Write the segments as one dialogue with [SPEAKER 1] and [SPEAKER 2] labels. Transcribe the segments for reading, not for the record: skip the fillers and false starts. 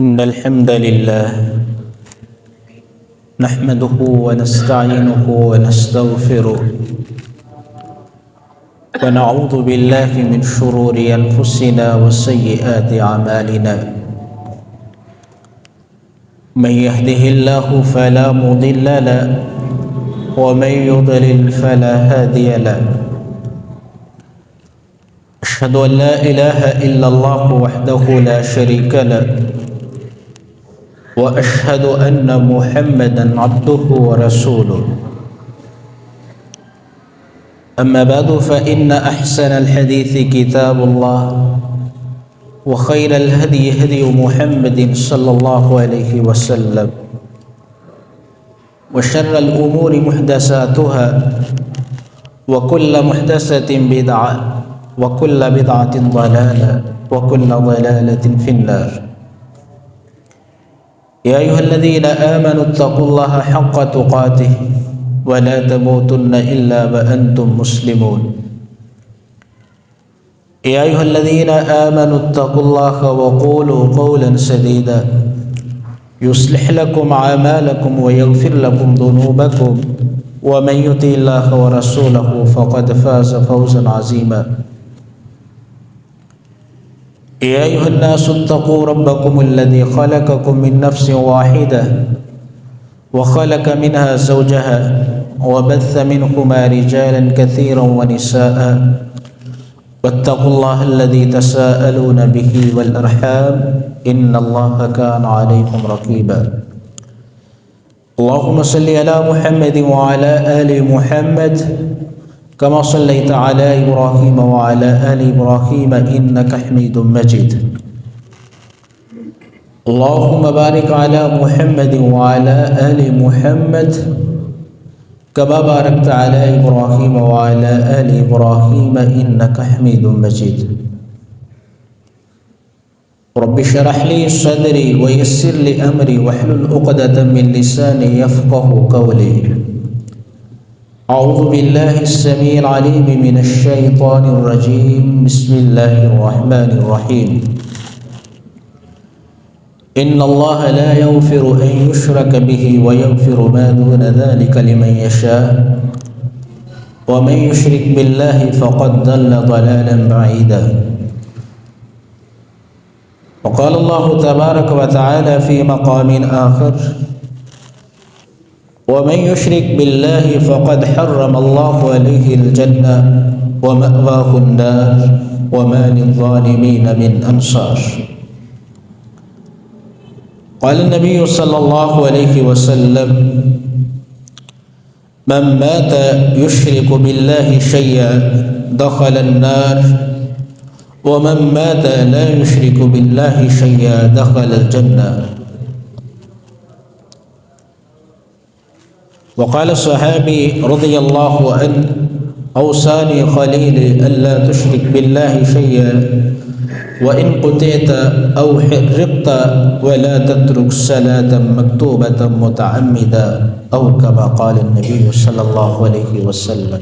[SPEAKER 1] إن الحمد لله نحمده ونستعينه ونستغفره ونعوذ بالله من شرور أنفسنا وسيئات أعمالنا. من يهده الله فلا مضل له ومن يضلل فلا هادي له. أشهد أن لا إله إلا الله وحده لا شريك له وأشهد أن محمدا عبده ورسوله. أما بعد فإن أحسن الحديث كتاب الله وخير الهدي هدي محمد صلى الله عليه وسلم وشر الأمور محدثاتها وكل محدثة بدعة وكل بدعة ضلالة وكل ضلالة في النار. يا أيها الذين آمنوا اتقوا الله حق تقاته ولا تموتن إلا وأنتم مسلمون. يا أيها الذين آمنوا اتقوا الله وقولوا قولا سديدا يصلح لكم أعمالكم ويغفر لكم ذنوبكم ومن يطع الله ورسوله فقد فاز فوزا عظيما. يا أيها الناس اتقوا ربكم الذي خلقكم من نفس واحدة وخلق منها زوجها وبث منهما رجالا كثيرا ونساء واتقوا الله الذي تساءلون به والأرحام إن الله كان عليكم رقيبا. اللهم صل على محمد وعلى آل محمد كما صليت على إبراهيم وعلى آل إبراهيم إنك حميد مجيد. اللهم بارك على محمد وعلى آل محمد كما باركت على إبراهيم وعلى آل إبراهيم إنك حميد مجيد. رب اشرح لي صدري ويسر لي أمري واحلل عقدة من لساني يفقه قولي. أعوذ بالله السميع العليم من الشيطان الرجيم. بسم الله الرحمن الرحيم. إن الله لا يغفر أن يشرك به ويغفر ما دون ذلك لمن يشاء ومن يشرك بالله فقد ضل ضلالا بعيدا. وقال الله تبارك وتعالى في مقام آخر ومن يشرك بالله فقد حرم الله عليه الجنة ومأواه النار وما للظالمين من أنصار. قال النبي صلى الله عليه وسلم من مات يشرك بالله شيئا دخل النار ومن مات لا يشرك بالله شيئا دخل الجنة. وقال الصحابي رضي الله عنه أوصاني خليلي ألا تشرك بالله شيئا وإن قتلت أو حرقت ولا تترك صلاة مكتوبة متعمدا أو كما قال النبي صلى الله عليه وسلم.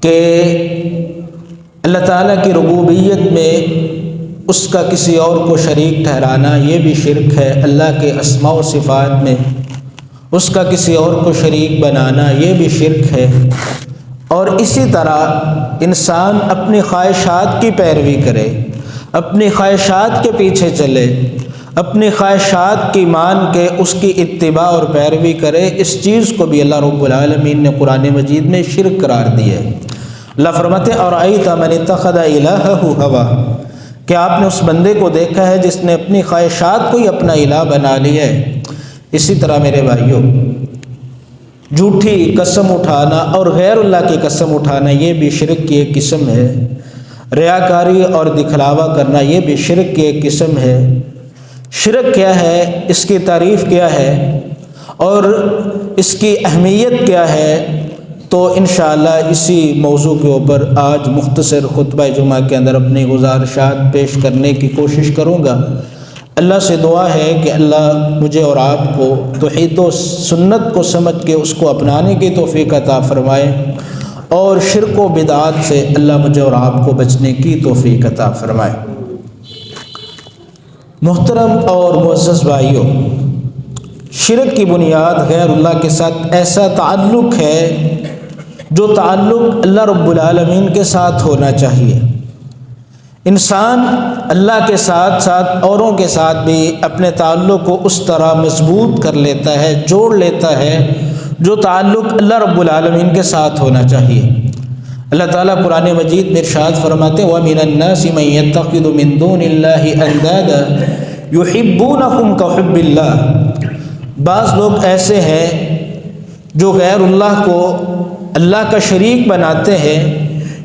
[SPEAKER 1] کہ اللہ تعالیٰ کی ربوبیت میں اس کا کسی اور کو شریک ٹھہرانا یہ بھی شرک ہے، اللہ کے اسماء و صفات میں اس کا کسی اور کو شریک بنانا یہ بھی شرک ہے۔ اور اسی طرح انسان اپنی خواہشات کی پیروی کرے، اپنی خواہشات کے پیچھے چلے، اپنی خواہشات کی مان کے اس کی اتباع اور پیروی کرے، اس چیز کو بھی اللہ رب العالمین نے قرآن مجید میں شرک قرار دیا ہے۔ اللہ فرماتے ہیں اَرَأَيْتَ مَنِ اتَّخَذَ إِلَٰهَهُ هَوَاهُ، کہ آپ نے اس بندے کو دیکھا ہے جس نے اپنی خواہشات کو ہی اپنا الہ بنا لیا ہے۔ اسی طرح میرے بھائیوں، جھوٹی قسم اٹھانا اور غیر اللہ کی قسم اٹھانا یہ بھی شرک کی ایک قسم ہے۔ ریاکاری اور دکھلاوا کرنا یہ بھی شرک کی ایک قسم ہے۔ شرک کیا ہے، اس کی تعریف کیا ہے اور اس کی اہمیت کیا ہے، تو انشاءاللہ اسی موضوع کے اوپر آج مختصر خطبہ جمعہ کے اندر اپنی گزارشات پیش کرنے کی کوشش کروں گا۔ اللہ سے دعا ہے کہ اللہ مجھے اور آپ کو توحید و سنت کو سمجھ کے اس کو اپنانے کی توفیق عطا فرمائے، اور شرک و بدعات سے اللہ مجھے اور آپ کو بچنے کی توفیق عطا فرمائے۔ محترم اور معزز بھائیوں، شرک کی بنیاد غیر اللہ کے ساتھ ایسا تعلق ہے جو تعلق اللہ رب العالمین کے ساتھ ہونا چاہیے۔ انسان اللہ کے ساتھ ساتھ اوروں کے ساتھ بھی اپنے تعلق کو اس طرح مضبوط کر لیتا ہے، جوڑ لیتا ہے جو تعلق اللہ رب العالمین کے ساتھ ہونا چاہیے۔ اللہ تعالیٰ قرآن مجید میں ارشاد فرماتے ہیں وَمِنَ النَّاسِ مَن يَتَّخِذُ مِن دُونِ اللَّهِ أَندَادًا يُحِبُّونَهُمْ كَحُبِّ اللَّهِ، بعض لوگ ایسے ہیں جو غیر اللہ کو اللہ کا شریک بناتے ہیں،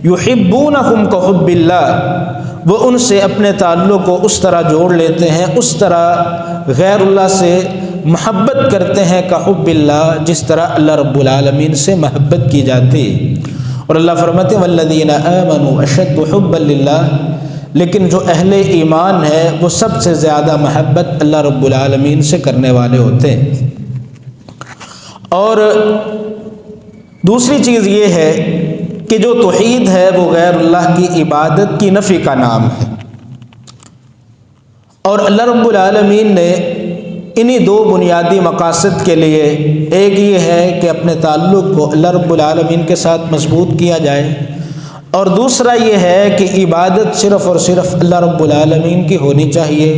[SPEAKER 1] يُحِبُّونَهُمْ كَحُبِّ اللَّهِ، وہ ان سے اپنے تعلق کو اس طرح جوڑ لیتے ہیں، اس طرح غیر اللہ سے محبت کرتے ہیں كَحُبِّ اللَّهِ، جس طرح اللہ رب العالمین سے محبت کی جاتی۔ اور اللہ فرماتے ہیں وَالَّذِينَ آمَنُوا أَشَدُّ حُبًّا لِلَّهِ، لیکن جو اہل ایمان ہے وہ سب سے زیادہ محبت اللہ رب العالمین سے کرنے والے ہوتے ہیں۔ اور دوسری چیز یہ ہے کہ جو توحید ہے وہ غیر اللہ کی عبادت کی نفی کا نام ہے، اور اللہ رب العالمین نے انہی دو بنیادی مقاصد کے لیے، ایک یہ ہے کہ اپنے تعلق کو اللہ رب العالمین کے ساتھ مضبوط کیا جائے، اور دوسرا یہ ہے کہ عبادت صرف اور صرف اللہ رب العالمین کی ہونی چاہیے۔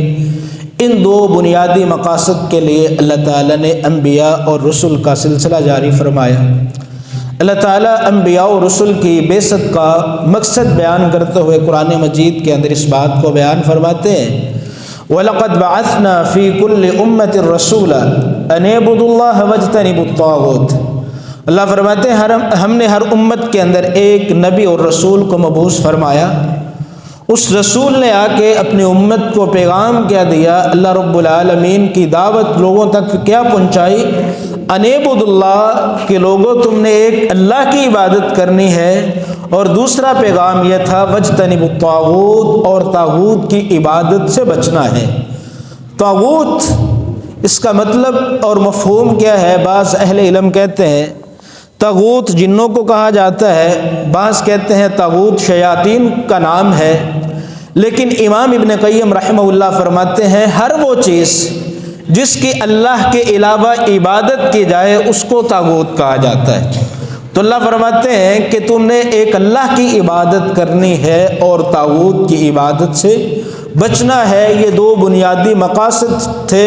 [SPEAKER 1] ان دو بنیادی مقاصد کے لیے اللہ تعالیٰ نے انبیاء اور رسل کا سلسلہ جاری فرمایا۔ اللہ تعالیٰ انبیاء و رسل کی بعثت کا مقصد بیان کرتے ہوئے قرآن مجید کے اندر اس بات کو بیان فرماتے ہیں وَلَقَدْ بَعَثْنَا فِي كُلِّ أُمَّةٍ رَسُولًا أَنِ اعْبُدُوا اللَّهَ وَاجْتَنِبُوا الطَّاغُوتَ، اللہ فرماتے ہیں ہم نے ہر امت کے اندر ایک نبی اور رسول کو مبعوث فرمایا، اس رسول نے آ کے اپنی امت کو پیغام کیا دیا، اللہ رب العالمین کی دعوت لوگوں تک کیا پہنچائی، ان اعبدوا اللہ، کہ لوگوں تم نے ایک اللہ کی عبادت کرنی ہے، اور دوسرا پیغام یہ تھا واجتنبوا الطاغوت، اور طاغوت کی عبادت سے بچنا ہے۔ طاغوت اس کا مطلب اور مفہوم کیا ہے؟ بعض اہل علم کہتے ہیں طاغوت جنوں کو کہا جاتا ہے، بعض کہتے ہیں طاغوت شیاطین کا نام ہے، لیکن امام ابن قیم رحمہ اللہ فرماتے ہیں ہر وہ چیز جس کی اللہ کے علاوہ عبادت کی جائے اس کو طاغوت کہا جاتا ہے۔ تو اللہ فرماتے ہیں کہ تم نے ایک اللہ کی عبادت کرنی ہے اور طاغوت کی عبادت سے بچنا ہے۔ یہ دو بنیادی مقاصد تھے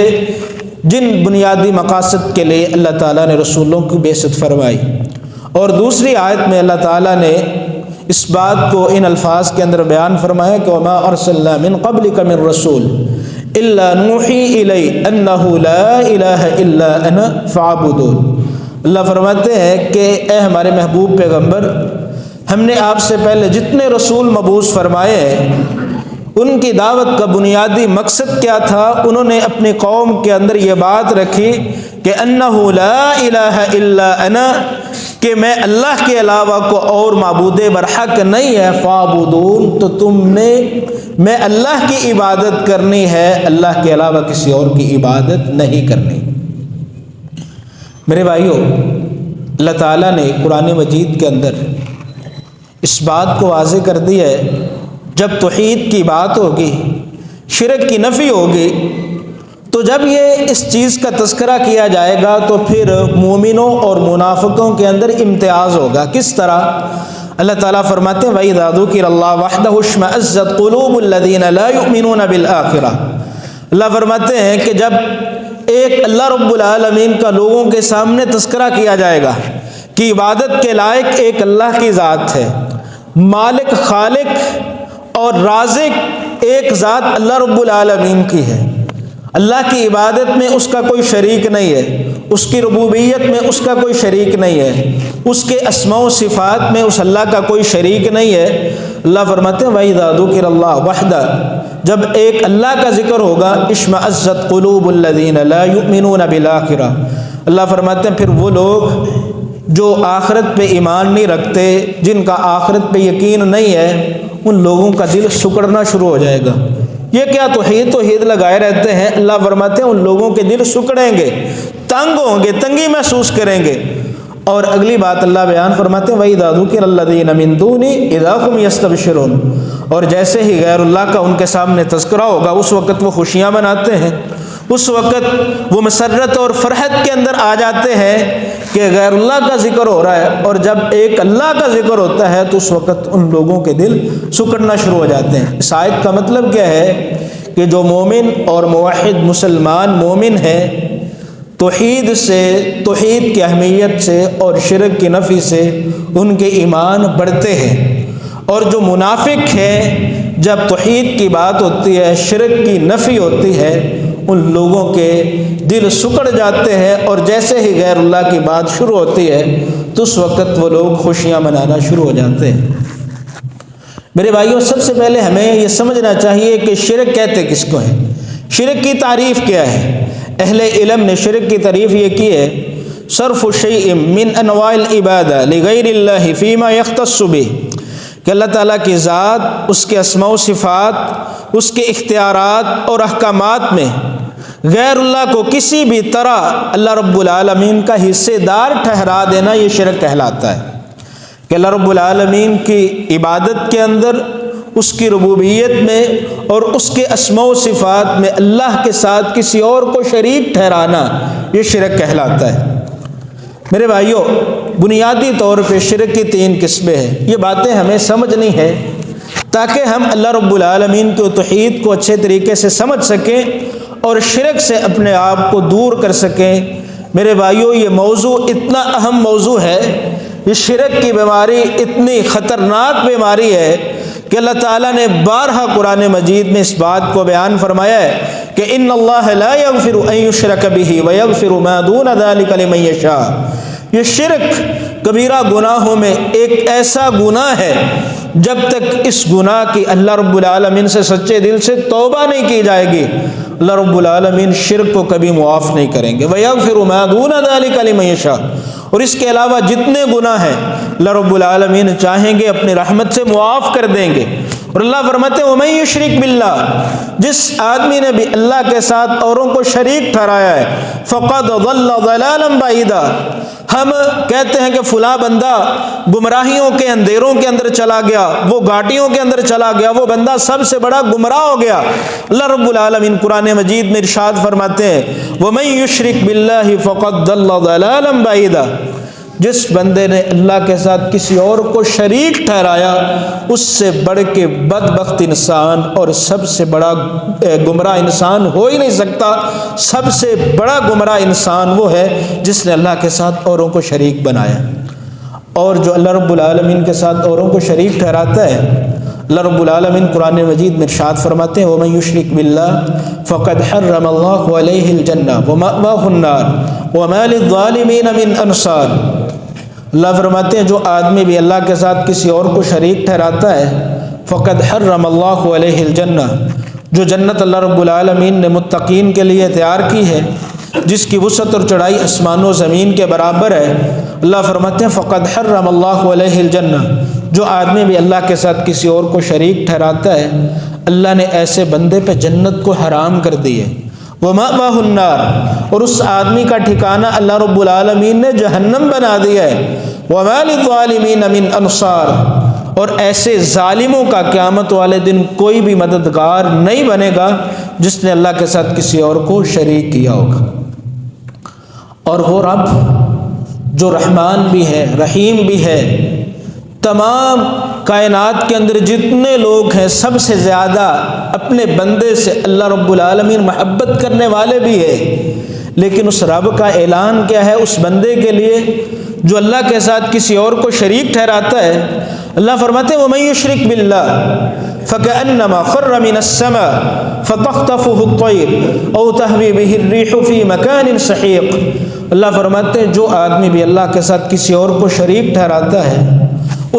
[SPEAKER 1] جن بنیادی مقاصد کے لیے اللہ تعالیٰ نے رسولوں کی بعثت فرمائی۔ اور دوسری آیت میں اللہ تعالیٰ نے اس بات کو ان الفاظ کے اندر بیان فرمایا کہ وَمَا أَرْسَلْنَا مِن قَبْلِكَ مِن رَّسُولٍ إِلَّا نُوحِي إِلَيْهِ أَنَّهُ لَا إِلَٰهَ إِلَّا أَنَا فَاعْبُدُونِ۔ اللہ فرماتے ہیں کہ اے ہمارے محبوب پیغمبر، ہم نے آپ سے پہلے جتنے رسول مبعوث فرمائے ہیں ان کی دعوت کا بنیادی مقصد کیا تھا؟ انہوں نے اپنی قوم کے اندر یہ بات رکھی کہ انہ لا الہ الا انا، کہ میں اللہ کے علاوہ کو اور معبود برحق نہیں ہے، فاعبدون، تو تم نے میں اللہ کی عبادت کرنی ہے، اللہ کے علاوہ کسی اور کی عبادت نہیں کرنی۔ میرے بھائیوں، اللہ تعالیٰ نے قرآن مجید کے اندر اس بات کو واضح کر دیا ہے جب توحید کی بات ہوگی، شرک کی نفی ہوگی، تو جب یہ اس چیز کا تذکرہ کیا جائے گا تو پھر مومنوں اور منافقوں کے اندر امتیاز ہوگا۔ کس طرح؟ اللہ تعالیٰ فرماتے ہیں وَإِذَا ذُكِرَ اللَّهُ وَحْدَهُ اشْمَأَزَّتْ قُلُوبُ الَّذِينَ لَا يُؤْمِنُونَ بِالْآخِرَةِ۔ اللہ فرماتے ہیں کہ جب ایک اللہ رب العالمین کا لوگوں کے سامنے تذکرہ کیا جائے گا کہ عبادت کے لائق ایک اللہ کی ذات ہے، مالک خالق اور رازق ایک ذات اللہ رب العالمین کی ہے، اللہ کی عبادت میں اس کا کوئی شریک نہیں ہے، اس کی ربوبیت میں اس کا کوئی شریک نہیں ہے، اس کے اسماء و صفات میں اس اللہ کا کوئی شریک نہیں ہے۔ اللہ فرماتے ہیں وَإِذَا ذُكِرَ اللَّهُ وَحْدَهُ، جب ایک اللہ کا ذکر ہوگا اشمأزت قلوب الذین لا یؤمنون بالآخرہ، اللہ فرماتے ہیں پھر وہ لوگ جو آخرت پہ ایمان نہیں رکھتے، جن کا آخرت پہ یقین نہیں ہے، ان لوگوں کا دل سکڑنا شروع ہو جائے گا۔ یہ کیا توحید لگائے رہتے ہیں؟ اللہ فرماتے ہیں ان لوگوں کے دل سکڑیں گے، تنگ ہوں گے، تنگی محسوس کریں گے۔ اور اگلی بات اللہ بیان فرماتے ہیں وَإِذَا ذُكِرَ الَّذِينَ مِن دُونِي إِذَا هُمْ يَسْتَبْشِرُونَ، اور جیسے ہی غیر اللہ کا ان کے سامنے تذکرہ ہوگا اس وقت وہ خوشیاں مناتے ہیں، اس وقت وہ مسرت اور فرحت کے اندر آ جاتے ہیں کہ غیر اللہ کا ذکر ہو رہا ہے، اور جب ایک اللہ کا ذکر ہوتا ہے تو اس وقت ان لوگوں کے دل سکڑنا شروع ہو جاتے ہیں۔ اس آیت کا مطلب کیا ہے کہ جو مومن اور موحد مسلمان مومن ہے، توحید سے، توحید کی اہمیت سے اور شرک کی نفی سے ان کے ایمان بڑھتے ہیں، اور جو منافق ہیں جب توحید کی بات ہوتی ہے، شرک کی نفی ہوتی ہے، ان لوگوں کے دل سکڑ جاتے ہیں، اور جیسے ہی غیر اللہ کی بات شروع ہوتی ہے تو اس وقت وہ لوگ خوشیاں منانا شروع ہو جاتے ہیں۔ میرے بھائیوں، سب سے پہلے ہمیں یہ سمجھنا چاہیے کہ شرک کہتے کس کو ہے، شرک کی تعریف کیا ہے۔ اہل علم نے شرک کی تعریف یہ کی ہے صرف شیء من انواع العبادہ لغیر اللہ فیما یختص بہ، کہ اللہ تعالیٰ کی ذات، اس کے اسماء و صفات، اس کے اختیارات اور احکامات میں غیر اللہ کو کسی بھی طرح اللہ رب العالمین کا حصے دار ٹھہرا دینا، یہ شرک کہلاتا ہے۔ کہ اللہ رب العالمین کی عبادت کے اندر، اس کی ربوبیت میں اور اس کے اسماء و صفات میں اللہ کے ساتھ کسی اور کو شریک ٹھہرانا، یہ شرک کہلاتا ہے۔ میرے بھائیوں، بنیادی طور پہ شرک کی 3 قسمیں ہیں، یہ باتیں ہمیں سمجھنی ہے تاکہ ہم اللہ رب العالمین کی توحید کو اچھے طریقے سے سمجھ سکیں اور شرک سے اپنے آپ کو دور کر سکیں۔ میرے بھائیوں، یہ موضوع اتنا اہم موضوع ہے، یہ شرک کی بیماری اتنی خطرناک بیماری ہے کہ اللہ تعالیٰ نے بارہا قرآن مجید میں اس بات کو بیان فرمایا ہے کہ ان اللہ لا یغفر ان یشرک بہ ویغفر ما دون ذلک لمن یشاء۔ یہ شرک کبیرہ گناہوں میں ایک ایسا گناہ ہے، جب تک اس گناہ کی اللہ رب العالمین سے سچے دل سے توبہ نہیں کی جائے گی، اللہ رب العالمین شرک کو کبھی معاف نہیں کریں گے۔ ویغفر ما دون ذلک لمن یشاء، اور اس کے علاوہ جتنے گناہ ہیں اللہ رب العالمین چاہیں گے اپنی رحمت سے معاف کر دیں گے۔ اور اللہ فرماتے ہیں وَمَن یشرک بِاللَّهِ، جس آدمی نے بھی اللہ کے ساتھ اوروں کو شریک ٹھہرایا ہے، فَقَدْ ضَلَّ ضَلَالًا بَعِيدًا، ہم کہتے ہیں کہ فلاں بندہ گمراہیوں کے اندھیروں کے اندر چلا گیا، وہ گھاٹیوں کے اندر چلا گیا، وہ بندہ سب سے بڑا گمراہ ہو گیا۔ اللہ رب العالمین قرآن مجید میں ارشاد فرماتے ہیں وَمَن یشرک بِاللَّهِ فَقَدْ ضَلَّ ضَلَالًا بَعِيدًا، جس بندے نے اللہ کے ساتھ کسی اور کو شریک ٹھہرایا، اس سے بڑھ کے بدبخت انسان اور سب سے بڑا گمراہ انسان ہو ہی نہیں سکتا۔ سب سے بڑا گمراہ انسان وہ ہے جس نے اللہ کے ساتھ اوروں کو شریک بنایا۔ اور جو اللہ رب العالمین کے ساتھ اوروں کو شریک ٹھہراتا ہے، اللہ رب العالمین قرآن مجید میں ارشاد فرماتے ہیں وَمَن یشرک بِاللَّهِ فَقَدْ حَرَّمَ اللَّهُ عَلَيْهِ الْجَنَّةَ وَمَأْوَاهُ النَّارُ وَمَا لِلظَّالِمِينَ مِنْ أَنصَارٍ۔ اللہ فرماتے ہیں جو آدمی بھی اللہ کے ساتھ کسی اور کو شریک ٹھہراتا ہے، فقد حرم اللہ علیہ الجنہ، جو جنت اللہ رب العالمین نے متقین کے لیے تیار کی ہے، جس کی وسعت اور چڑھائی آسمان و زمین کے برابر ہے، اللہ فرماتے ہیں فقد حرم اللہ علیہ الجنہ، جو آدمی بھی اللہ کے ساتھ کسی اور کو شریک ٹھہراتا ہے، اللہ نے ایسے بندے پہ جنت کو حرام کر دی ہے۔ وَمَأْوَاهُ النَّارُ، اور اس آدمی کا ٹھکانہ اللہ رب العالمین نے جہنم بنا دیا ہے۔ وَمَا لِلظَّالِمِينَ مِنْ أَنصَارٍ، اور ایسے ظالموں کا قیامت والے دن کوئی بھی مددگار نہیں بنے گا جس نے اللہ کے ساتھ کسی اور کو شریک کیا ہوگا۔ اور وہ رب جو رحمان بھی ہے، رحیم بھی ہے، تمام کائنات کے اندر جتنے لوگ ہیں سب سے زیادہ اپنے بندے سے اللہ رب العالمین محبت کرنے والے بھی ہے، لیکن اس رب کا اعلان کیا ہے اس بندے کے لیے جو اللہ کے ساتھ کسی اور کو شریک ٹھہراتا ہے؟ اللہ فرماتے ہیں وَمَن يُشْرِكْ بِاللَّهِ فَكَأَنَّمَا خَرَّ مِنَ السَّمَاءِ فَتَخْطَفُهُ الطَّيْرُ أَوْ تَهْوِي بِهِ الرِّيحُ فِي مَكَانٍ سَحِيقٍ۔ اللہ فرماتے ہیں جو آدمی بھی اللہ کے ساتھ کسی اور کو شریک ٹھہراتا ہے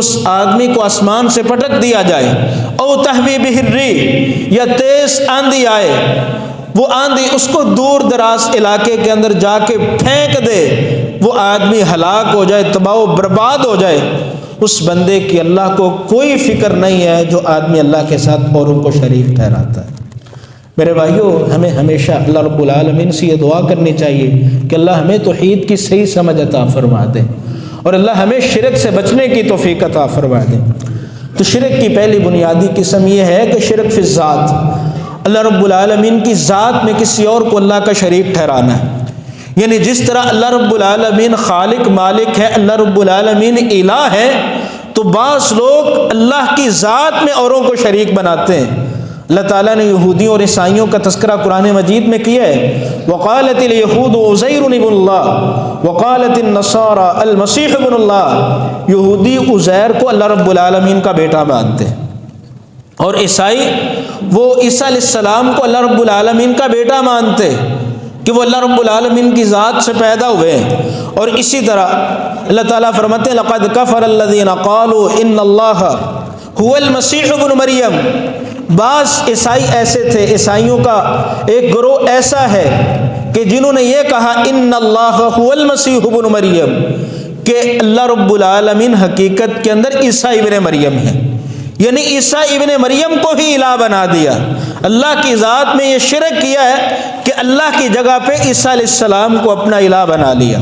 [SPEAKER 1] اس آدمی کو آسمان سے پٹک دیا جائے، او تہوی بہ الریح، یا تیز آندھی آئے، وہ آندھی اس کو دور دراز علاقے کے اندر جا کے پھینک دے، وہ آدمی ہلاک ہو جائے، تباہ و برباد ہو جائے، اس بندے کی اللہ کو کوئی فکر نہیں ہے جو آدمی اللہ کے ساتھ اوروں کو شریک ٹھہراتا ہے۔ میرے بھائیوں، ہمیں ہمیشہ اللہ رب العالمین سے یہ دعا کرنی چاہیے کہ اللہ ہمیں توحید کی صحیح سمجھ عطا فرما دے اور اللہ ہمیں شرک سے بچنے کی توفیق عطا فرما دے۔ تو شرک کی پہلی بنیادی قسم یہ ہے کہ شرک فی الذات، اللہ رب العالمین کی ذات میں کسی اور کو اللہ کا شریک ٹھہرانا ہے۔ یعنی جس طرح اللہ رب العالمین خالق مالک ہے، اللہ رب العالمین الہ ہے، تو بعض لوگ اللہ کی ذات میں اوروں کو شریک بناتے ہیں۔ اللہ تعالیٰ نے یہودیوں اور عیسائیوں کا تذکرہ قرآن مجید میں کیا ہے، وقالت الیہود عزیر ابن اللہ وقالت النصارى المسیح ابن اللہ۔ یہودی عزیر کو اللہ رب العالمین کا بیٹا مانتے ہیں، اور عیسائی وہ عیسیٰ علیہ السلام کو اللہ رب العالمین کا بیٹا مانتے کہ وہ اللہ رب العالمین کی ذات سے پیدا ہوئے ہیں۔ اور اسی طرح اللہ تعالیٰ فرماتے ہیں لقد کفر الذین قالوا ان اللہ هو المسیح ابن مریم۔ بعض عیسائی ایسے تھے، عیسائیوں کا ایک گروہ ایسا ہے کہ جنہوں نے یہ کہا ان اللہ هو المسیح ابن مریم، کہ اللہ رب العالمین حقیقت کے اندر عیسیٰ ابن مریم ہے، یعنی عیسیٰ ابن مریم کو ہی الہ بنا دیا۔ اللہ کی ذات میں یہ شرک کیا ہے کہ اللہ کی جگہ پہ عیسیٰ علیہ السلام کو اپنا الہ بنا لیا۔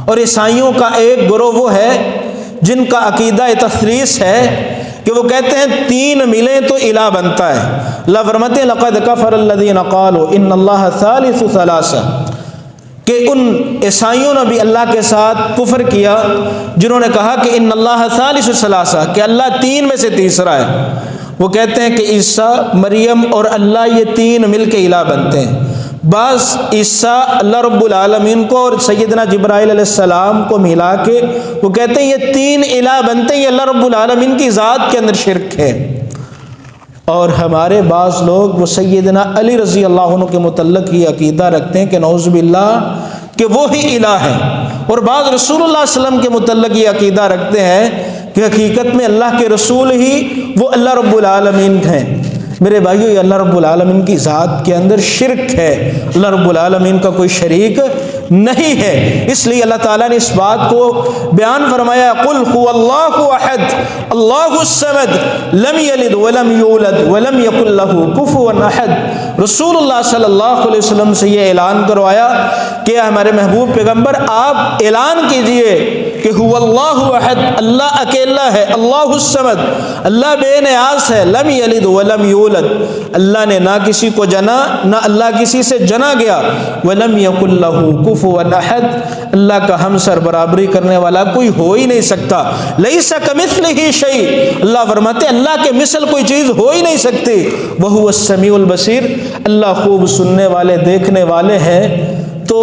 [SPEAKER 1] اور عیسائیوں کا ایک گروہ وہ ہے جن کا عقیدہ تثلیث ہے کہ وہ کہتے ہیں تین ملیں تو الہ بنتا ہے۔ اللہ فرماتے ہیں لقد کفر الذین قالوا ان اللہ ثالث ثلاثہ، کہ ان عیسائیوں نے بھی اللہ کے ساتھ کفر کیا جنہوں نے کہا کہ ان اللہ ثالث ثلاثہ، کہ اللہ تین میں سے تیسرا ہے۔ وہ کہتے ہیں کہ عیسیٰ، مریم اور اللہ یہ تین مل کے الہ بنتے ہیں۔ بعض عیسیٰ اللہ رب العالمین کو اور سیدنا جبرائیل علیہ السلام کو ملا کے وہ کہتے ہیں یہ تین الہ بنتے ہیں، یہ اللہ رب العالمین کی ذات کے اندر شرک ہے۔ اور ہمارے بعض لوگ وہ سیدنا علی رضی اللہ عنہ کے متعلق یہ عقیدہ رکھتے ہیں کہ نعوذ باللہ کہ وہی الہ ہے، اور بعض رسول اللہ صلی اللہ علیہ وسلم کے متعلق یہ عقیدہ رکھتے ہیں کہ حقیقت میں اللہ کے رسول ہی وہ اللہ رب العالمین ہیں۔ میرے بھائیو، یہ اللہ رب العالمین کی ذات کے اندر شرک ہے، اللہ رب العالمین کا کوئی شریک نہیں ہے۔ اس لیے اللہ تعالیٰ نے اس بات کو بیان فرمایا قل هو اللہ احد اللہ الصمد لم یلد ولم یولد ولم یکن له کفوا احد۔ رسول اللہ صلی اللہ علیہ وسلم سے یہ اعلان کروایا کہ ہمارے محبوب پیغمبر آپ اعلان کیجئے کہ هو اللہ احد، اللہ اکیلا ہے، اللہ الصمد، اللہ بے نیاز ہے، لم یلد ولم یولد، اللہ نے نہ کسی کو جنا نہ اللہ کسی سے جنا گیا، ولم یکن لہ کفوا احد، اللہ کا ہمسر برابری کرنے والا کوئی ہو ہی نہیں سکتا۔ لیس کمثلہ شیء، اللہ فرماتے ہیں اللہ کے مثل کوئی چیز ہو ہی نہیں سکتی۔ وہو السمیع البصیر، اللہ خوب سننے والے دیکھنے والے ہیں۔ تو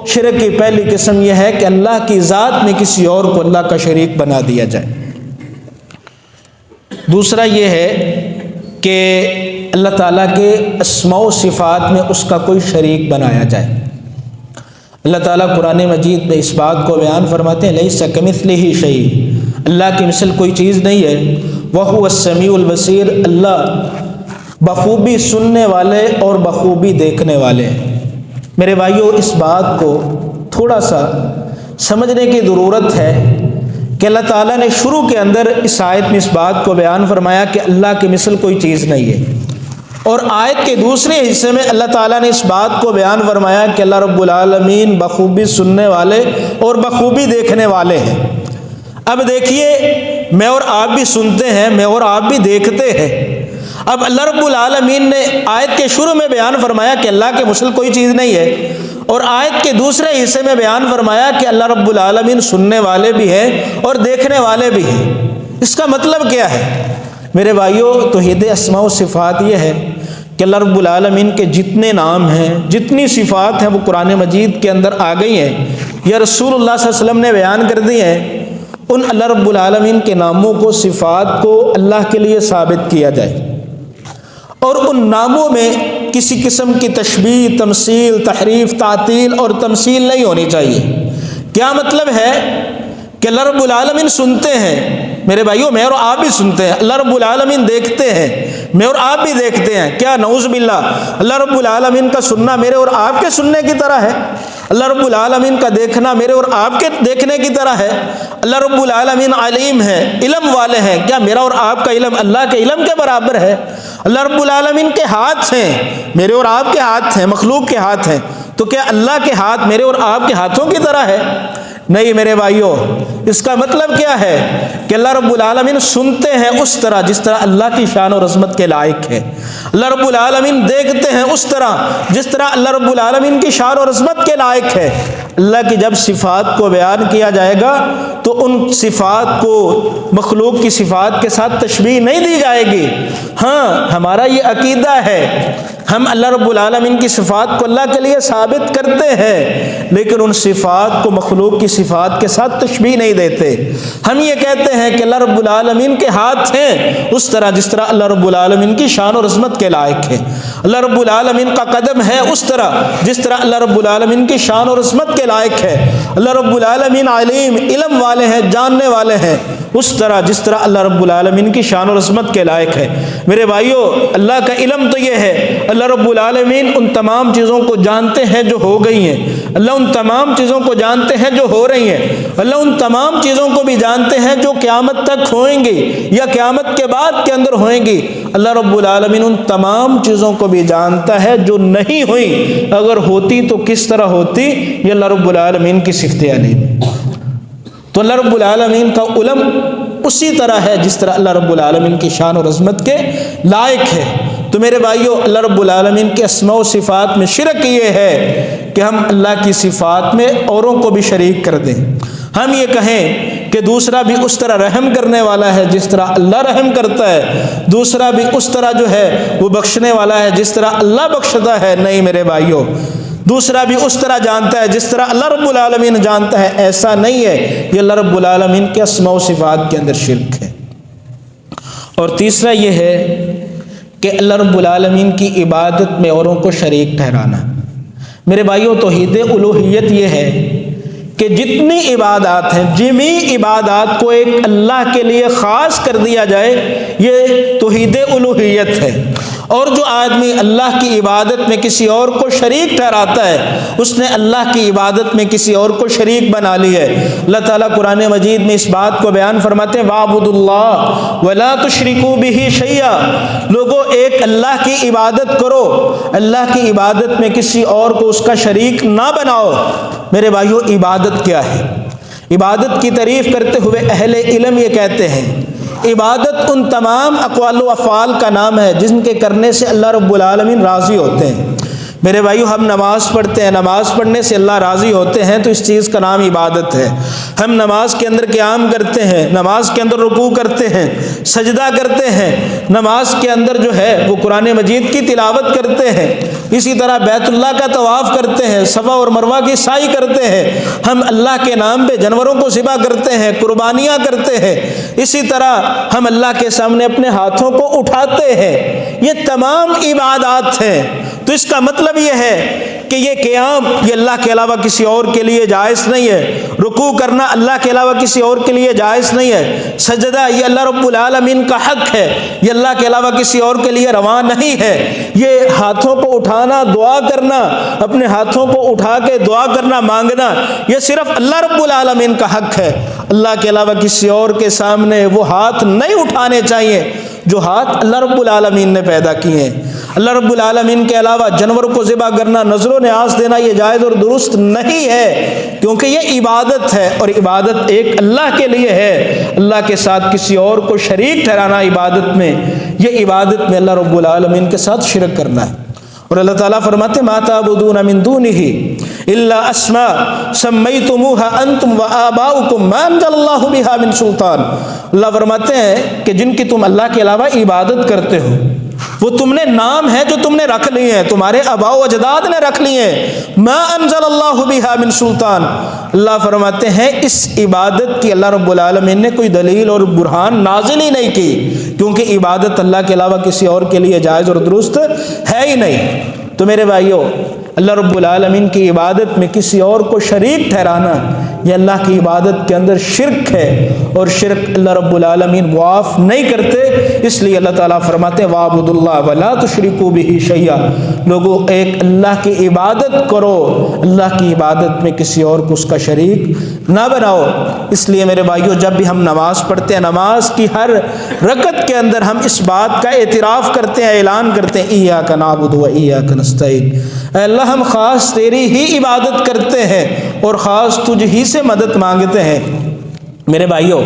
[SPEAKER 1] شرک کی پہلی قسم یہ ہے کہ اللہ کی ذات میں کسی اور کو اللہ کا شریک بنا دیا جائے۔ دوسرا یہ ہے کہ اللہ تعالیٰ کے اسماء و صفات میں اس کا کوئی شریک بنایا جائے۔ اللہ تعالیٰ قرآن مجید میں اس بات کو بیان فرماتے ہیں لیس کمثلہ شیء، اللہ کی مثل کوئی چیز نہیں ہے۔ وہو السمیع البصیر، اللہ بخوبی سننے والے اور بخوبی دیکھنے والے ہیں۔ میرے بھائیو، اس بات کو تھوڑا سا سمجھنے کی ضرورت ہے کہ اللہ تعالیٰ نے شروع کے اندر اس آیت میں اس بات کو بیان فرمایا کہ اللہ کی مثل کوئی چیز نہیں ہے، اور آیت کے دوسرے حصے میں اللہ تعالیٰ نے اس بات کو بیان فرمایا کہ اللہ رب العالمین بخوبی سننے والے اور بخوبی دیکھنے والے ہیں۔ اب دیکھیے میں اور آپ بھی سنتے ہیں، میں اور آپ بھی دیکھتے ہیں۔ اب اللہ رب العالمین نے آیت کے شروع میں بیان فرمایا کہ اللہ کے مثل کوئی چیز نہیں ہے، اور آیت کے دوسرے حصے میں بیان فرمایا کہ اللہ رب العالمین سننے والے بھی ہیں اور دیکھنے والے بھی ہیں۔ اس کا مطلب کیا ہے میرے بھائیو؟ توحید اسماء و صفات یہ ہے کہ اللہ رب العالمین کے جتنے نام ہیں، جتنی صفات ہیں، وہ قرآن مجید کے اندر آ گئی ہیں یا رسول اللہ صلی اللہ علیہ وسلم نے بیان کر دی ہیں۔ ان اللہ رب العالمین کے ناموں کو، صفات کو اللہ کے لیے ثابت کیا جائے، اور ان ناموں میں کسی قسم کی تشبیہ، تمثیل، تحریف، تعطیل اور تمثیل نہیں ہونی چاہیے۔ کیا مطلب ہے کہ اللہ رب العالمین سنتے ہیں، میرے بھائیوں میں اور آپ بھی سنتے ہیں۔ اللہ رب العالمین دیکھتے ہیں، میں اور آپ بھی دیکھتے ہیں۔ کیا نعوذ باللہ اللہ رب العالمین کا سننا میرے اور آپ کے سننے کی طرح ہے؟ اللہ رب العالمین کا دیکھنا میرے اور آپ کے دیکھنے کی طرح ہے؟ اللہ رب العالمین علیم ہے، علم والے ہیں، کیا میرا اور آپ کا علم اللہ کے علم کے برابر ہے؟ اللہ رب العالمین کے ہاتھ ہیں، میرے اور آپ کے ہاتھ ہیں، مخلوق کے ہاتھ ہیں، تو کیا اللہ کے ہاتھ میرے اور آپ کے ہاتھوں کی طرح ہے؟ نہیں میرے بھائیوں، اس کا مطلب کیا ہے کہ اللہ رب العالمین سنتے ہیں اس طرح جس طرح اللہ کی شان اور عظمت کے لائق ہے۔ اللہ رب العالمین دیکھتے ہیں اس طرح جس طرح اللہ رب العالمین کی شان اور عظمت کے لائق ہے۔ اللہ کی جب صفات کو بیان کیا جائے گا تو ان صفات کو مخلوق کی صفات کے ساتھ تشبیہ نہیں دی جائے گی۔ ہاں، ہمارا یہ عقیدہ ہے، ہم اللہ رب العالمین کی صفات کو اللہ کے لیے ثابت کرتے ہیں، لیکن ان صفات کو مخلوق کی صفات کے ساتھ تشبیہ نہیں دیتے۔ ہم یہ کہتے ہیں کہ اللہ رب العالمین کے ہاتھ ہیں اس طرح جس طرح اللہ رب العالمین کی شان اور عظمت کے لائق ہے۔ اللہ رب العالمین کا قدم ہے اس طرح جس طرح اللہ رب العالمین کی شان اور عظمت کے لائق ہے۔ اللہ رب العالمین علیم، علم والے ہیں، جاننے والے ہیں، اس طرح جس طرح اللہ رب العالمین کی شان اور عظمت کے لائق ہے۔ میرے بھائیوں، اللہ کا علم تو یہ ہے، اللہ رب العالمین ان تمام چیزوں کو جانتے ہیں جو ہو گئی ہیں، اللہ ان تمام چیزوں کو جانتے ہیں جو ہو رہی ہیں، اللہ ان تمام چیزوں کو بھی جانتے ہیں جو قیامت تک ہوئیں گی یا قیامت کے بعد کے اندر ہوئیں گی۔ اللہ رب العالمین ان تمام چیزوں کو بھی جانتا ہے جو نہیں ہوئی، اگر ہوتی تو کس طرح ہوتی، یہ اللہ رب العالمین کی صفت علیم ہے۔ تو اللہ رب العالمین کا علم اسی طرح ہے جس طرح اللہ رب العالمین کی شان اور عظمت کے لائق ہے۔ تو میرے بھائیوں، اللہ رب العالمین کے اسماء و صفات میں شرک یہ ہے کہ ہم اللہ کی صفات میں اوروں کو بھی شریک کر دیں۔ ہم یہ کہیں کہ دوسرا بھی اس طرح رحم کرنے والا ہے جس طرح اللہ رحم کرتا ہے، دوسرا بھی اس طرح جو ہے وہ بخشنے والا ہے جس طرح اللہ بخشتا ہے۔ نہیں میرے بھائیوں، دوسرا بھی اس طرح جانتا ہے جس طرح اللہ رب العالمین جانتا ہے، ایسا نہیں ہے۔ یہ اللہ رب العالمین کے اسماء و صفات کے اندر شرک ہے۔ اور تیسرا یہ ہے کہ اللہ رب العالمین کی عبادت میں اوروں کو شریک ٹھہرانا۔ میرے بھائیوں، توحید الوہیت یہ ہے کہ جتنی عبادات ہیں، جمی عبادات کو ایک اللہ کے لیے خاص کر دیا جائے، یہ توحید الوہیت ہے۔ اور جو آدمی اللہ کی عبادت میں کسی اور کو شریک ٹھہراتا ہے، اس نے اللہ کی عبادت میں کسی اور کو شریک بنا لی ہے۔ اللہ تعالیٰ قرآن مجید میں اس بات کو بیان فرماتے ہیں، وَاعْبُدُوا اللَّهَ وَلَا تُشْرِكُوا بِهِ شَيْئًا، لوگوں ایک اللہ کی عبادت کرو، اللہ کی عبادت میں کسی اور کو اس کا شریک نہ بناؤ۔ میرے بھائیوں، عبادت کیا ہے؟ عبادت کی تعریف کرتے ہوئے اہل علم یہ کہتے ہیں، عبادت ان تمام اقوال و افعال کا نام ہے جن کے کرنے سے اللہ رب العالمین راضی ہوتے ہیں۔ میرے بھائیو، ہم نماز پڑھتے ہیں، نماز پڑھنے سے اللہ راضی ہوتے ہیں، تو اس چیز کا نام عبادت ہے۔ ہم نماز کے اندر قیام کرتے ہیں، نماز کے اندر رکوع کرتے ہیں، سجدہ کرتے ہیں، نماز کے اندر جو ہے وہ قرآن مجید کی تلاوت کرتے ہیں، اسی طرح بیت اللہ کا طواف کرتے ہیں، صفا اور مروہ کی سعی کرتے ہیں، ہم اللہ کے نام پہ جانوروں کو ذبح کرتے ہیں، قربانیاں کرتے ہیں، اسی طرح ہم اللہ کے سامنے اپنے ہاتھوں کو اٹھاتے ہیں۔ یہ تمام عبادات ہیں۔ تو اس کا مطلب یہ ہے کہ یہ قیام یہ اللہ کے علاوہ کسی اور کے لیے جائز نہیں ہے، رکوع کرنا اللہ کے علاوہ کسی اور کے لیے جائز نہیں ہے، سجدہ یہ اللہ رب العالمین کا حق ہے، یہ اللہ کے علاوہ کسی اور کے لیے روا نہیں ہے۔ یہ ہاتھوں کو اٹھانا، دعا کرنا، اپنے ہاتھوں کو اٹھا کے دعا کرنا، مانگنا، یہ صرف اللہ رب العالمین کا حق ہے۔ اللہ کے علاوہ کسی اور کے سامنے وہ ہاتھ نہیں اٹھانے چاہیے جو ہاتھ اللہ رب العالمین نے پیدا کیے ہیں۔ اللہ رب العالمین کے علاوہ جانور کو ذبح کرنا، نذر و نیاز دینا یہ جائز اور درست نہیں ہے، کیونکہ یہ عبادت ہے اور عبادت ایک اللہ کے لیے ہے۔ اللہ کے ساتھ کسی اور کو شریک ٹھہرانا عبادت میں، یہ عبادت میں اللہ رب العالمین کے ساتھ شرک کرنا ہے۔ اور اللہ تعالیٰ فرماتے ہیں ما تعبدون من دونہ الا اسماء سمیتموها انتم وآباؤکم ما انزل اللہ بها من سلطان۔ اللہ فرماتے ہیں کہ جن کی تم اللہ کے علاوہ عبادت کرتے ہو وہ تم نے نام ہے جو تم نے رکھ لیے ہیں، تمہارے آباء و اجداد نے رکھ لیے ہیں، ما انزل اللہ بها من سلطان۔ اللہ فرماتے ہیں اس عبادت کی اللہ رب العالمین نے کوئی دلیل اور برہان نازل ہی نہیں کی، کیونکہ عبادت اللہ کے علاوہ کسی اور کے لیے جائز اور درست ہے ہی نہیں۔ تو میرے بھائیو، اللہ رب العالمین کی عبادت میں کسی اور کو شریک ٹھہرانا یہ اللہ کی عبادت کے اندر شرک ہے، اور شرک اللہ رب العالمین معاف نہیں کرتے۔ اس لیے اللہ تعالیٰ فرماتے ہیں وَاعْبُدُوا اللَّهَ وَلَا تُشْرِكُوا بِهِ شَيْئًا، لوگوں ایک اللہ کی عبادت کرو، اللہ کی عبادت میں کسی اور کو اس کا شریک نہ بناؤ۔ اس لیے میرے بھائیو، جب بھی ہم نماز پڑھتے ہیں، نماز کی ہر رکعت کے اندر ہم اس بات کا اعتراف کرتے ہیں، اعلان کرتے ہیں إِيَّاكَ نَعْبُدُ وَإِيَّاكَ نَسْتَعِينُ، اے اللہ ہم خاص تیری ہی عبادت کرتے ہیں اور خاص تجھ ہی سے مدد مانگتے ہیں۔ میرے بھائیو،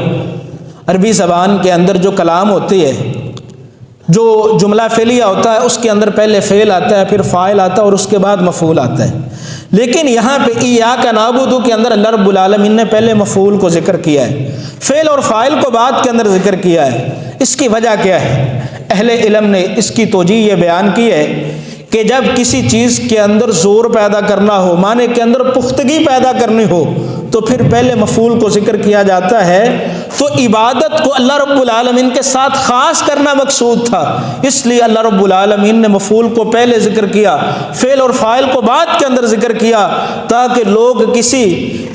[SPEAKER 1] عربی زبان کے اندر جو کلام ہوتی ہے، جو جملہ فعلیہ ہوتا ہے، اس کے اندر پہلے فعل آتا ہے، پھر فاعل آتا ہے اور اس کے بعد مفعول آتا ہے۔ لیکن یہاں پہ ایاک نعبد کے اندر اللہ رب العالمین نے پہلے مفعول کو ذکر کیا ہے، فعل اور فاعل کو بعد کے اندر ذکر کیا ہے۔ اس کی وجہ کیا ہے؟ اہل علم نے اس کی توجیہ یہ بیان کی ہے کہ جب کسی چیز کے اندر زور پیدا کرنا ہو، معنی کے اندر پختگی پیدا کرنی ہو، تو پھر پہلے مفعول کو ذکر کیا جاتا ہے۔ تو عبادت کو اللہ رب العالمین کے ساتھ خاص کرنا مقصود تھا، اس لیے اللہ رب العالمین نے مفعول کو پہلے ذکر کیا، فعل اور فاعل کو بعد کے اندر ذکر کیا، تاکہ لوگ کسی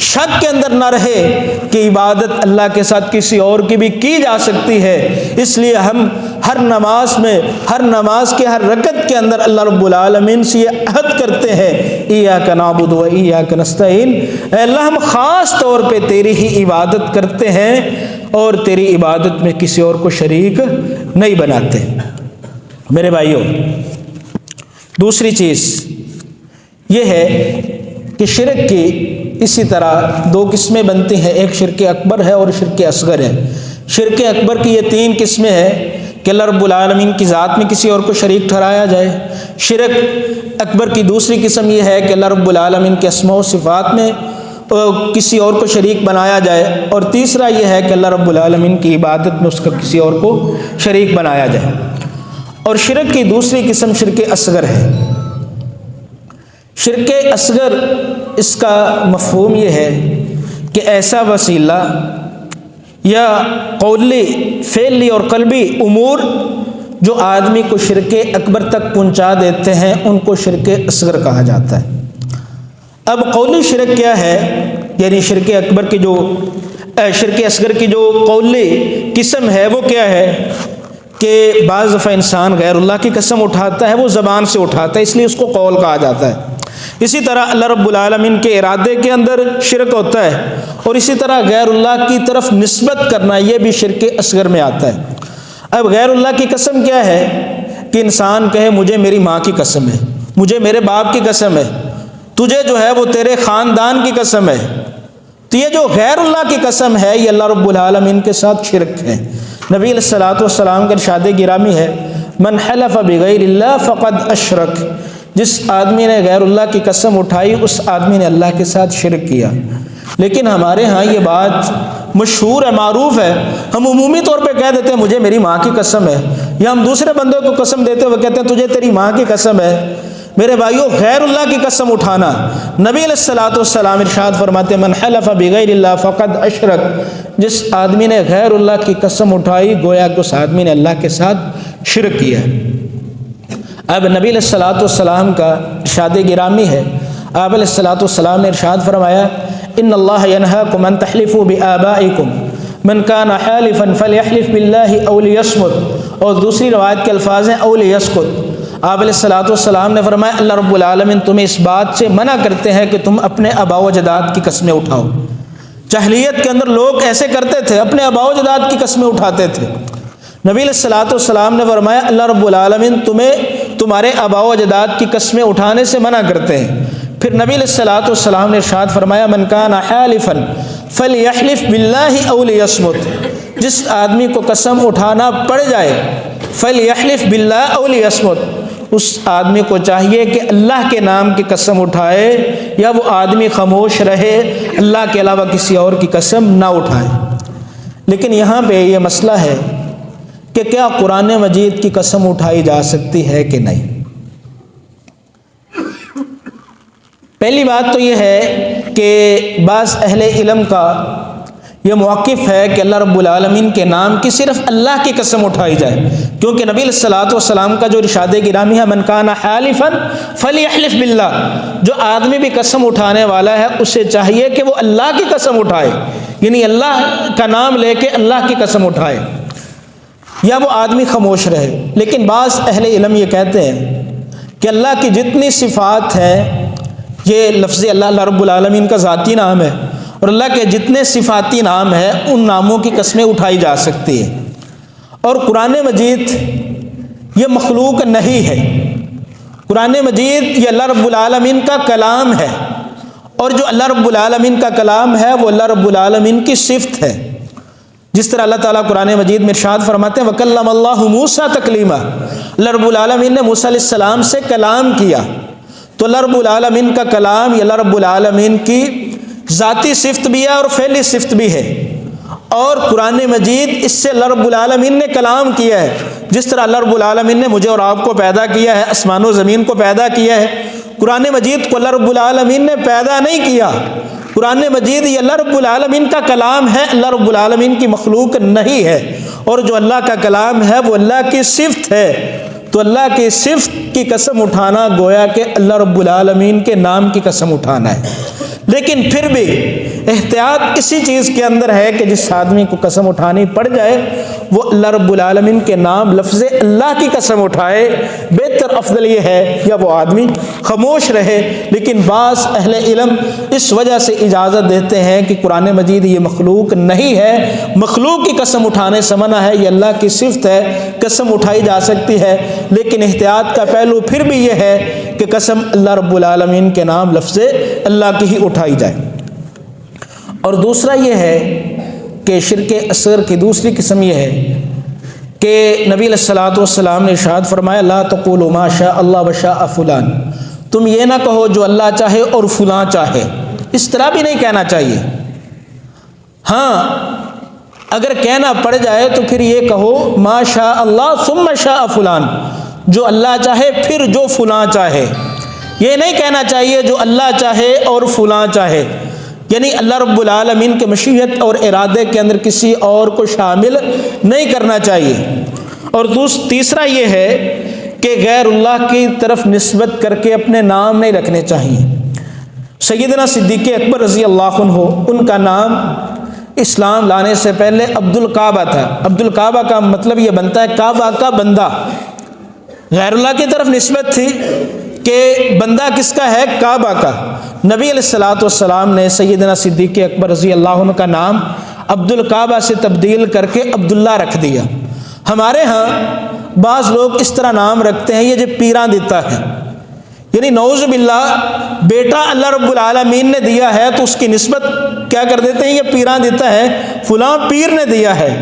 [SPEAKER 1] شک کے اندر نہ رہے کہ عبادت اللہ کے ساتھ کسی اور کی بھی کی جا سکتی ہے۔ اس لیے ہم ہر نماز میں، ہر نماز کے ہر رکعت کے اندر اللہ رب العالمین سے یہ عہد کرتے ہیں ایاک نعبد و ایاک نستعین، اے اللہ ہم خاص طور پہ تیری ہی عبادت کرتے ہیں اور تیری عبادت میں کسی اور کو شریک نہیں بناتے۔ میرے بھائیوں، دوسری چیز یہ ہے کہ شرک کی اسی طرح دو قسمیں بنتی ہیں، ایک شرک اکبر ہے اور شرک اصغر ہے۔ شرک اکبر کی یہ تین قسمیں ہیں کہ اللہ رب العالمین کی ذات میں کسی اور کو شریک ٹھہرایا جائے۔ شرک اکبر کی دوسری قسم یہ ہے کہ اللہ رب العالمین کے اسماء و صفات میں کسی اور کو شریک بنایا جائے، اور تیسرا یہ ہے کہ اللہ رب العالمین کی عبادت میں اس کا کسی اور کو شریک بنایا جائے۔ اور شرک کی دوسری قسم شرک اصغر ہے۔ شرک اصغر، اس کا مفہوم یہ ہے کہ ایسا وسیلہ یا قولی، فعلی اور قلبی امور جو آدمی کو شرک اکبر تک پہنچا دیتے ہیں ان کو شرک اصغر کہا جاتا ہے۔ اب قولی شرک کیا ہے؟ یعنی شرک اکبر کی جو شرک اصغر کی جو قولی قسم ہے وہ کیا ہے کہ بعض دفعہ انسان غیر اللہ کی قسم اٹھاتا ہے، وہ زبان سے اٹھاتا ہے، اس لیے اس کو قول کہا جاتا ہے۔ اسی طرح اللہ رب العالمین کے ارادے کے اندر شرک ہوتا ہے، اور اسی طرح غیر اللہ کی طرف نسبت کرنا یہ بھی شرک اصغر میں آتا ہے۔ اب غیر اللہ کی قسم کیا ہے کہ انسان کہے مجھے میری ماں کی قسم ہے، مجھے میرے باپ کی قسم ہے، تجھے جو ہے وہ تیرے خاندان کی قسم ہے۔ تو یہ جو غیر اللہ کی قسم ہے یہ اللہ رب العالمین کے ساتھ شرک ہے۔ نبی علیہ الصلوۃ والسلام کا ارشاد گرامی ہے من حلف بغیر اللہ فقد اشرک، جس آدمی نے غیر اللہ کی قسم اٹھائی اس آدمی نے اللہ کے ساتھ شرک کیا۔ لیکن ہمارے ہاں یہ بات مشہور ہے، معروف ہے، ہم عمومی طور پہ کہہ دیتے ہیں مجھے میری ماں کی قسم ہے، یا ہم دوسرے بندے کو قسم دیتے ہوئے کہتے ہیں تجھے تیری ماں کی قسم ہے۔ میرے بھائیوں، غیر اللہ کی قسم اٹھانا، نبی علیہ الصلوۃ والسلام ارشاد فرماتے من حلف بغیر اللہ فقد اشرک، جس آدمی نے غیر اللہ کی قسم اٹھائی گویا کہ اس آدمی نے اللہ کے ساتھ شرک کیا۔ اب نبی علیہ الصلوۃ والسلام کا ارشاد گرامی ہے، آپ علیہ الصلوۃ والسلام نے ارشاد فرمایا ان اللہ ینہاکم ان تحلفوا بآبائکم من کان حالفا فلیحلف باللہ او لیصمت، اور دوسری روایت کے الفاظ ہیں او لیسکت۔ آپ علیہ الصلوۃ والسلام نے فرمایا اللہ رب العالمین تمہیں اس بات سے منع کرتے ہیں کہ تم اپنے آباء و اجداد کی قسمیں اٹھاؤ۔ جاہلیت کے اندر لوگ ایسے کرتے تھے، اپنے آباء و اجداد کی قسمیں اٹھاتے تھے۔ نبی علیہ الصلوۃ والسلام نے فرمایا اللہ رب العالمین تمہارے آباء و اجداد کی قسمیں اٹھانے سے منع کرتے ہیں۔ پھر نبی علیہ الصلوۃ والسلام نے ارشاد فرمایا من کان حالفا فلیحلف باللہ او لیصمت، جس آدمی کو قسم اٹھانا پڑ جائے فلیحلف باللہ او لیصمت، اس آدمی کو چاہیے کہ اللہ کے نام کی قسم اٹھائے یا وہ آدمی خاموش رہے، اللہ کے علاوہ کسی اور کی قسم نہ اٹھائے۔ لیکن یہاں پہ یہ مسئلہ ہے کہ کیا قرآن مجید کی قسم اٹھائی جا سکتی ہے کہ نہیں؟ پہلی بات تو یہ ہے کہ بعض اہل علم کا یہ موقف ہے کہ اللہ رب العالمین کے نام کی صرف اللہ کی قسم اٹھائی جائے، کیونکہ نبی علیہ الصلوۃ والسلام کا جو ارشاد گرامی ہے من کان حالفا فلیحلف باللہ، جو آدمی بھی قسم اٹھانے والا ہے اسے چاہیے کہ وہ اللہ کی قسم اٹھائے، یعنی اللہ کا نام لے کے اللہ کی قسم اٹھائے، یا وہ آدمی خاموش رہے۔ لیکن بعض اہل علم یہ کہتے ہیں کہ اللہ کی جتنی صفات ہیں، یہ لفظ اللہ رب العالمین کا ذاتی نام ہے، اور اللہ کے جتنے صفاتی نام ہیں ان ناموں کی قسمیں اٹھائی جا سکتی ہیں۔ اور قرآن مجید یہ مخلوق نہیں ہے، قرآن مجید یہ اللہ رب العالمین کا کلام ہے، اور جو اللہ رب العالمین کا کلام ہے وہ اللہ رب العالمین کی صفت ہے۔ جس طرح اللہ تعالیٰ قرآن مجید میں ارشاد فرماتے ہیں وَكَلَّمَ اللَّهُ مُوسَىٰ تَكْلِيمًا، اللہ رب العالمین نے موسیٰ علیہ السلام سے کلام کیا۔ تو اللہ رب العالمین کا کلام یہ اللہ رب العالمین کی ذاتی صفت بھی ہے اور فعلی صفت بھی ہے، اور قرآن مجید اس سے اللہ رب العالمین نے کلام کیا ہے۔ جس طرح اللہ رب العالمین نے مجھے اور آپ کو پیدا کیا ہے، آسمان و زمین کو پیدا کیا ہے، قرآن مجید کو اللہ رب العالمین نے پیدا نہیں کیا۔ قرآن مجید یہ اللہ رب العالمین کا کلام ہے، اللہ رب العالمین کی مخلوق نہیں ہے، اور جو اللہ کا کلام ہے وہ اللہ کی صفت ہے۔ تو اللہ کی صفت کی قسم اٹھانا گویا کہ اللہ رب العالمین کے نام کی قسم اٹھانا ہے۔ لیکن پھر بھی احتیاط اسی چیز کے اندر ہے کہ جس آدمی کو قسم اٹھانی پڑ جائے وہ اللہ رب العالمین کے نام لفظ اللہ کی قسم اٹھائے، بہتر افضل یہ ہے یا وہ آدمی خاموش رہے۔ لیکن بعض اہل علم اس وجہ سے اجازت دیتے ہیں کہ قرآن مجید یہ مخلوق نہیں ہے، مخلوق کی قسم اٹھانے سے منع ہے، یہ اللہ کی صفت ہے، قسم اٹھائی جا سکتی ہے۔ لیکن احتیاط کا پہلو پھر بھی یہ ہے کہ قسم اللہ رب العالمین کے نام لفظ اللہ کی ہی اٹھائی جائے۔ اور دوسرا یہ ہے کہ شرک اصغر کی دوسری قسم یہ ہے کہ نبی علیہ الصلوۃ والسلام نے ارشاد فرمایا لا تقولوا ما شاء اللہ وشاء فلان، تم یہ نہ کہو جو اللہ چاہے اور فلاں چاہے، اس طرح بھی نہیں کہنا چاہیے۔ ہاں اگر کہنا پڑ جائے تو پھر یہ کہو ما شاء اللہ ثم شاء فلان، جو اللہ چاہے پھر جو فلاں چاہے۔ یہ نہیں کہنا چاہیے جو اللہ چاہے اور فلاں چاہے، یعنی اللہ رب العالمین کے مشیت اور ارادے کے اندر کسی اور کو شامل نہیں کرنا چاہیے۔ اور تیسرا یہ ہے کہ غیر اللہ کی طرف نسبت کر کے اپنے نام نہیں رکھنے چاہیے۔ سیدنا صدیق اکبر رضی اللہ عنہ، ان کا نام اسلام لانے سے پہلے عبد الکعبہ تھا۔ عبد الکعبہ کا مطلب یہ بنتا ہے کعبہ کا بندہ، غیر اللہ کی طرف نسبت تھی کہ بندہ کس کا ہے؟ کعبہ کا۔ نبی علیہ الصلوۃ والسلام نے سیدنا صدیق اکبر رضی اللہ عنہ کا نام عبد الکعبہ سے تبدیل کر کے عبداللہ رکھ دیا۔ ہمارے ہاں بعض لوگ اس طرح نام رکھتے ہیں یہ جو پیراں دیتا ہے، یعنی نعوذ باللہ بیٹا اللہ رب العالمین نے دیا ہے تو اس کی نسبت کیا کر دیتے ہیں، یہ پیراں دیتا ہے، فلاں پیر نے دیا ہے۔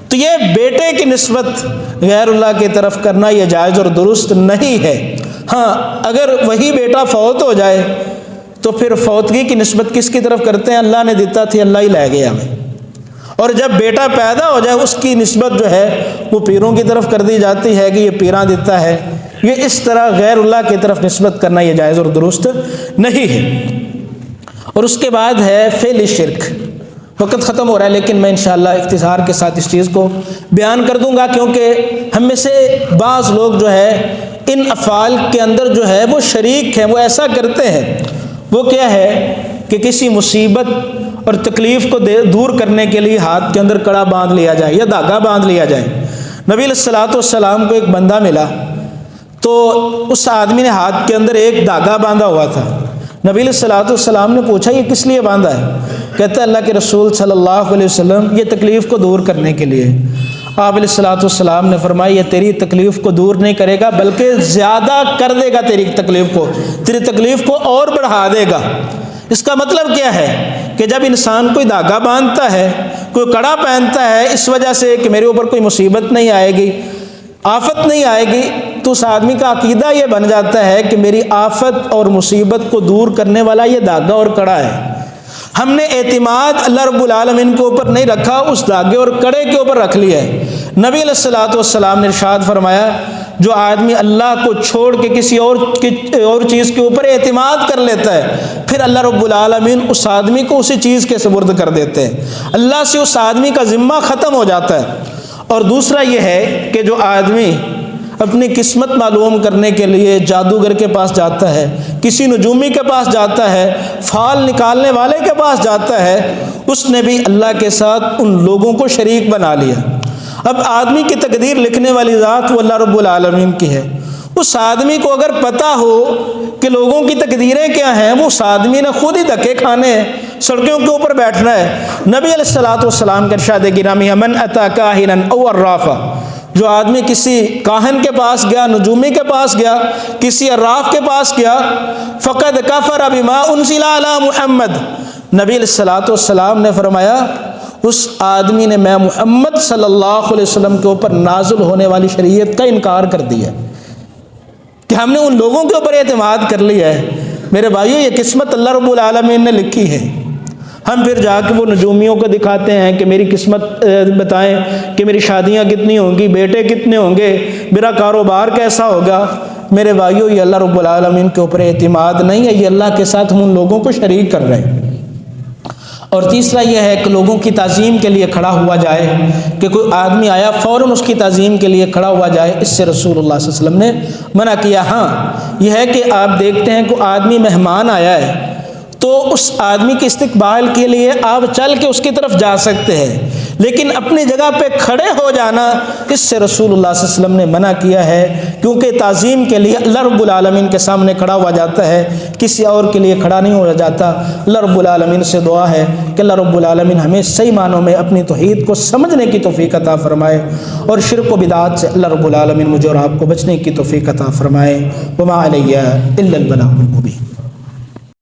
[SPEAKER 1] تو یہ بیٹے کی نسبت غیر اللہ کی طرف کرنا یہ جائز اور درست نہیں ہے۔ ہاں اگر وہی بیٹا فوت ہو جائے تو پھر فوتگی کی نسبت کس کی طرف کرتے ہیں؟ اللہ نے دیتا تھی، اللہ ہی لے گیا ہمیں۔ اور جب بیٹا پیدا ہو جائے اس کی نسبت جو ہے وہ پیروں کی طرف کر دی جاتی ہے کہ یہ پیراں دیتا ہے۔ یہ اس طرح غیر اللہ کی طرف نسبت کرنا یہ جائز اور درست نہیں ہے۔ اور اس کے بعد ہے فعل شرک۔ وقت ختم ہو رہا ہے لیکن میں انشاءاللہ اختصار کے ساتھ اس چیز کو بیان کر دوں گا، کیونکہ ہم میں سے بعض لوگ جو ہے ان افعال کے اندر جو ہے وہ شریک ہیں، وہ ایسا کرتے ہیں۔ وہ کیا ہے کہ کسی مصیبت اور تکلیف کو دور کرنے کے لیے ہاتھ کے اندر کڑا باندھ لیا جائے یا دھاگا باندھ لیا جائے۔ نبی علیہ الصلوۃ والسلام کو ایک بندہ ملا تو اس آدمی نے ہاتھ کے اندر ایک دھاگا باندھا ہوا تھا۔ نبی علیہ الصلوۃ والسلام نے پوچھا یہ کس لیے باندھا ہے؟ کہتا ہے اللہ کے رسول صلی اللہ علیہ وسلم یہ تکلیف کو دور کرنے کے لیے۔ آپ علیہ الصلوۃ والسلام نے فرمایا یہ تیری تکلیف کو دور نہیں کرے گا بلکہ زیادہ کر دے گا، تیری تکلیف کو اور بڑھا دے گا۔ اس کا مطلب کیا ہے کہ جب انسان کوئی دھاگا باندھتا ہے، کوئی کڑا پہنتا ہے اس وجہ سے کہ میرے اوپر کوئی مصیبت نہیں آئے گی، آفت نہیں آئے گی، تو اس آدمی کا عقیدہ یہ بن جاتا ہے کہ میری آفت اور مصیبت کو دور کرنے والا یہ دھاگا اور کڑا ہے۔ ہم نے اعتماد اللہ رب العالمین کے اوپر نہیں رکھا، اس دھاگے اور کڑے کے اوپر رکھ لیا ہے۔ نبی علیہ الصلوۃ والسلام نے ارشاد فرمایا جو آدمی اللہ کو چھوڑ کے کسی اور چیز کے اوپر اعتماد کر لیتا ہے، پھر اللہ رب العالمین اس آدمی کو اسی چیز کے سپرد کر دیتے ہیں، اللہ سے اس آدمی کا ذمہ ختم ہو جاتا ہے۔ اور دوسرا یہ ہے کہ جو آدمی اپنی قسمت معلوم کرنے کے لیے جادوگر کے پاس جاتا ہے، کسی نجومی کے پاس جاتا ہے، فال نکالنے والے کے پاس جاتا ہے، اس نے بھی اللہ کے ساتھ ان لوگوں کو شریک بنا لیا۔ اب آدمی کی تقدیر لکھنے والی ذات وہ اللہ رب العالمین کی ہے۔ اس آدمی کو اگر پتہ ہو کہ لوگوں کی تقدیریں کیا ہیں، وہ اس آدمی نے خود ہی دھکے کھانے ہیں، سڑکوں کے اوپر بیٹھنا ہے۔ نبی علیہ الصلوۃ والسلام کا ارشاد گرامی من اتی کاہنا او عرافا، جو آدمی کسی کاہن کے پاس گیا، نجومی کے پاس گیا، کسی عراف کے پاس گیا، فقد کفر بما انزل علی محمد، نبی علیہ الصلوۃ والسلام نے فرمایا اس آدمی نے میں محمد صلی اللہ علیہ وسلم کے اوپر نازل ہونے والی شریعت کا انکار کر دیا کہ ہم نے ان لوگوں کے اوپر اعتماد کر لیا ہے۔ میرے بھائیو یہ قسمت اللہ رب العالمین نے لکھی ہے، ہم پھر جا کے وہ نجومیوں کو دکھاتے ہیں کہ میری قسمت بتائیں کہ میری شادیاں کتنی ہوں گی، بیٹے کتنے ہوں گے، میرا کاروبار کیسا ہوگا۔ میرے بھائیو یہ اللہ رب العالمین کے اوپر اعتماد نہیں ہے، یہ اللہ کے ساتھ ہم ان لوگوں کو شریک کر رہے ہیں۔ اور تیسرا یہ ہے کہ لوگوں کی تعظیم کے لیے کھڑا ہوا جائے، کہ کوئی آدمی آیا فوراً اس کی تعظیم کے لیے کھڑا ہوا جائے، اس سے رسول اللہ صلی اللہ علیہ وسلم نے منع کیا۔ ہاں یہ ہے کہ آپ دیکھتے ہیں کہ آدمی مہمان آیا ہے تو اس آدمی کے استقبال کے لیے آپ چل کے اس کی طرف جا سکتے ہیں، لیکن اپنی جگہ پہ کھڑے ہو جانا اس سے رسول اللہ صلی اللہ علیہ وسلم نے منع کیا ہے، کیونکہ تعظیم کے لیے اللہ رب العالمین کے سامنے کھڑا ہوا جاتا ہے، کسی اور کے لیے کھڑا نہیں ہوا جاتا۔ اللہ رب العالمین سے دعا ہے کہ اللہ رب العالمین ہمیں صحیح معنوں میں اپنی توحید کو سمجھنے کی توفیق عطا فرمائے، اور شرک و بدعات سے اللہ رب العالمین مجھے اور آپ کو بچنے کی توفیق عطا فرمائے۔ وما علیہ الا البلاغ المبین۔